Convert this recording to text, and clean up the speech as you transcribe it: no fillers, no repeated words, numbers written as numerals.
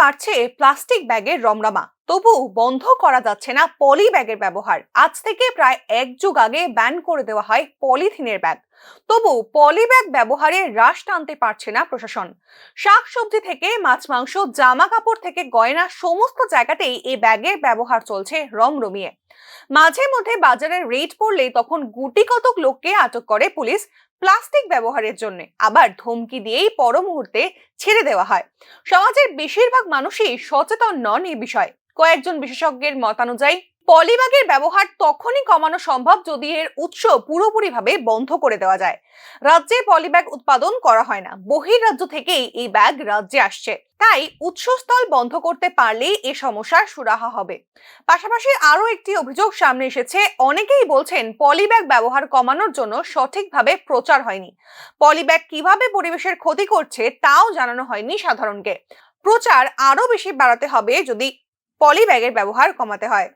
বাড়ছে প্লাস্টিক ব্যাগের রমরমা, তবু বন্ধ করা যাচ্ছে না পলি ব্যাগের ব্যবহার। আজ থেকে প্রায় এক যুগ আগে ব্যান করে দেওয়া হয় পলিথিনের ব্যাগ, তবু পলি ব্যাগ ব্যবহারে হ্রাস টানতে পারছে না প্রশাসন। শাকসবজি থেকে মাছ মাংস, জামা কাপড় থেকে গয়না, সমস্ত জায়গাতেই এই ব্যাগের ব্যবহার চলছে রমরমিয়ে। মাঝে মধ্যে বাজারে রেড পড়লে তখন গুটি কতক লোককে আটক করে পুলিশ প্লাস্টিক ব্যবহারের জন্য, আবার ধমকি দিয়েই পর মুহূর্তে ছেড়ে দেওয়া হয়। সমাজের বেশিরভাগ মানুষই সচেতন নন এই বিষয়ে। কয়েকজন বিশেষজ্ঞের মতানুযায়ী পলিব্যাগের ব্যবহার তখনই কমানো সম্ভব যদি এর উৎস পুরোপুরিভাবে বন্ধ করে দেওয়া যায়। রাজ্যে পলিব্যাগ উৎপাদন করা হয় না, বহির্রাজ্য থেকেই এই ব্যাগ রাজ্যে আসছে। তাই উৎসস্থল বন্ধ করতে পারলেই এ সমস্যার সুরাহা হবে। পাশাপাশি আরো একটি অভিযোগ সামনে এসেছে, অনেকেই বলছেন পলিব্যাগ ব্যবহার কমানোর জন্য সঠিকভাবে প্রচার হয়নি। পলিব্যাগ কিভাবে পরিবেশের ক্ষতি করছে তাও জানানো হয়নি সাধারণকে। প্রচার আরো বেশি বাড়াতে হবে যদি পলি ব্যাগের ব্যবহার কমাতে হয়।